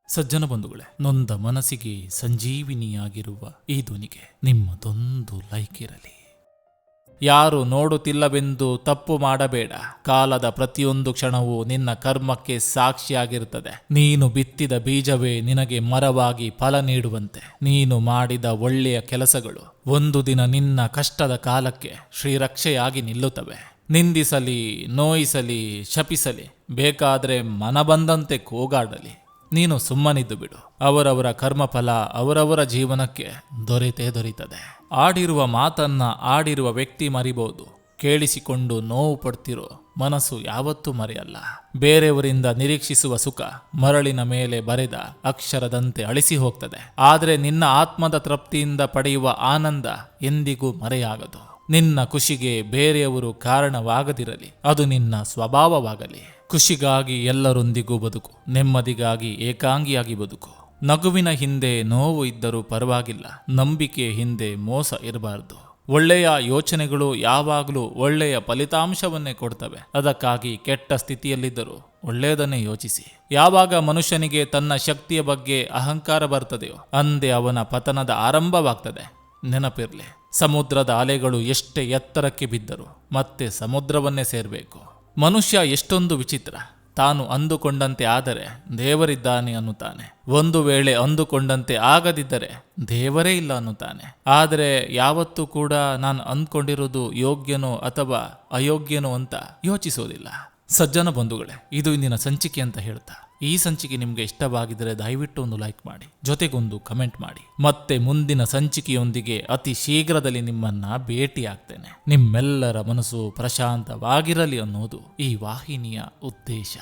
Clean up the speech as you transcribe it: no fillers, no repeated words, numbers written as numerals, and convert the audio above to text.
ಸಜ್ಜನ ಬಂಧುಗಳೇ, ನೊಂದ ಮನಸ್ಸಿಗೆ ಸಂಜೀವಿನಿಯಾಗಿರುವ ಈ ಧ್ವನಿಗೆ ನಿಮ್ಮದೊಂದು ಲೈಕ್ ಇರಲಿ. ಯಾರು ನೋಡುತ್ತಿಲ್ಲವೆಂದು ತಪ್ಪು ಮಾಡಬೇಡ. ಕಾಲದ ಪ್ರತಿಯೊಂದು ಕ್ಷಣವೂ ನಿನ್ನ ಕರ್ಮಕ್ಕೆ ಸಾಕ್ಷಿಯಾಗಿರುತ್ತದೆ. ನೀನು ಬಿತ್ತಿದ ಬೀಜವೇ ನಿನಗೆ ಮರವಾಗಿ ಫಲ ನೀಡುವಂತೆ ನೀನು ಮಾಡಿದ ಒಳ್ಳೆಯ ಕೆಲಸಗಳು ಒಂದು ದಿನ ನಿನ್ನ ಕಷ್ಟದ ಕಾಲಕ್ಕೆ ಶ್ರೀರಕ್ಷೆಯಾಗಿ ನಿಲ್ಲುತ್ತವೆ. ನಿಂದಿಸಲಿ, ನೋಯಿಸಲಿ, ಶಪಿಸಲಿ, ಬೇಕಾದರೆ ಮನಬಂದಂತೆ ಕೂಗಾಡಲಿ, ನೀನು ಸುಮ್ಮನಿದ್ದು ಬಿಡು. ಅವರವರ ಕರ್ಮಫಲ ಅವರವರ ಜೀವನಕ್ಕೆ ದೊರೀತದೆ. ಆಡಿರುವ ಮಾತನ್ನ ಆಡಿರುವ ವ್ಯಕ್ತಿ ಮರಿಬಹುದು, ಕೇಳಿಸಿಕೊಂಡು ನೋವು ಪಡ್ತಿರೋ ಮನಸ್ಸು ಯಾವತ್ತೂ ಮರೆಯಲ್ಲ. ಬೇರೆಯವರಿಂದ ನಿರೀಕ್ಷಿಸುವ ಸುಖ ಮರಳಿನ ಮೇಲೆ ಬರೆದ ಅಕ್ಷರದಂತೆ ಅಳಿಸಿ ಹೋಗ್ತದೆ. ಆದರೆ ನಿನ್ನ ಆತ್ಮದ ತೃಪ್ತಿಯಿಂದ ಪಡೆಯುವ ಆನಂದ ಎಂದಿಗೂ ಮರೆಯಾಗದು. ನಿನ್ನ ಖುಷಿಗೆ ಬೇರೆಯವರು ಕಾರಣವಾಗದಿರಲಿ, ಅದು ನಿನ್ನ ಸ್ವಭಾವವಾಗಲಿ. ಖುಷಿಗಾಗಿ ಎಲ್ಲರೊಂದಿಗೂ ಬದುಕು, ನೆಮ್ಮದಿಗಾಗಿ ಏಕಾಂಗಿಯಾಗಿ ಬದುಕು. ನಗುವಿನ ಹಿಂದೆ ನೋವು ಇದ್ದರೂ ಪರವಾಗಿಲ್ಲ, ನಂಬಿಕೆ ಹಿಂದೆ ಮೋಸ ಇರಬಾರ್ದು. ಒಳ್ಳೆಯ ಯೋಚನೆಗಳು ಯಾವಾಗಲೂ ಒಳ್ಳೆಯ ಫಲಿತಾಂಶವನ್ನೇ ಕೊಡ್ತವೆ. ಅದಕ್ಕಾಗಿ ಕೆಟ್ಟ ಸ್ಥಿತಿಯಲ್ಲಿದ್ದರೂ ಒಳ್ಳೆಯದನ್ನೇ ಯೋಚಿಸಿ. ಯಾವಾಗ ಮನುಷ್ಯನಿಗೆ ತನ್ನ ಶಕ್ತಿಯ ಬಗ್ಗೆ ಅಹಂಕಾರ ಬರ್ತದೆಯೋ ಅಂದೇ ಅವನ ಪತನದ ಆರಂಭವಾಗ್ತದೆ. ನೆನಪಿರ್ಲಿ, ಸಮುದ್ರದ ಅಲೆಗಳು ಎಷ್ಟೇ ಎತ್ತರಕ್ಕೆ ಬಿದ್ದರೂ ಮತ್ತೆ ಸಮುದ್ರವನ್ನೇ ಸೇರಬೇಕು. ಮನುಷ್ಯ ಎಷ್ಟೊಂದು ವಿಚಿತ್ರ. ತಾನು ಅಂದುಕೊಂಡಂತೆ ಆದರೆ ದೇವರಿದ್ದಾನೆ ಅನ್ನುತ್ತಾನೆ. ಒಂದು ವೇಳೆ ಅಂದುಕೊಂಡಂತೆ ಆಗದಿದ್ದರೆ ದೇವರೇ ಇಲ್ಲ ಅನ್ನುತ್ತಾನೆ. ಆದರೆ ಯಾವತ್ತೂ ಕೂಡ ನಾನು ಅಂದ್ಕೊಂಡಿರೋದು ಯೋಗ್ಯನೋ ಅಥವಾ ಅಯೋಗ್ಯನೋ ಅಂತ ಯೋಚಿಸೋದಿಲ್ಲ. ಸಜ್ಜನ ಬಂಧುಗಳೇ, ಇದು ಇಂದಿನ ಸಂಚಿಕೆ ಅಂತ ಹೇಳ್ತಾ, ಈ ಸಂಚಿಕೆ ನಿಮಗೆ ಇಷ್ಟವಾಗಿದ್ದರೆ ದಯವಿಟ್ಟು ಒಂದು ಲೈಕ್ ಮಾಡಿ, ಜೊತೆಗೊಂದು ಕಮೆಂಟ್ ಮಾಡಿ. ಮತ್ತೆ ಮುಂದಿನ ಸಂಚಿಕೆಯೊಂದಿಗೆ ಅತಿ ಶೀಘ್ರದಲ್ಲಿ ನಿಮ್ಮನ್ನ ಭೇಟಿಯಾಗ್ತೇನೆ. ನಿಮ್ಮೆಲ್ಲರ ಮನಸ್ಸು ಪ್ರಶಾಂತವಾಗಿರಲಿ ಅನ್ನೋದು ಈ ವಾಹಿನಿಯ ಉದ್ದೇಶ.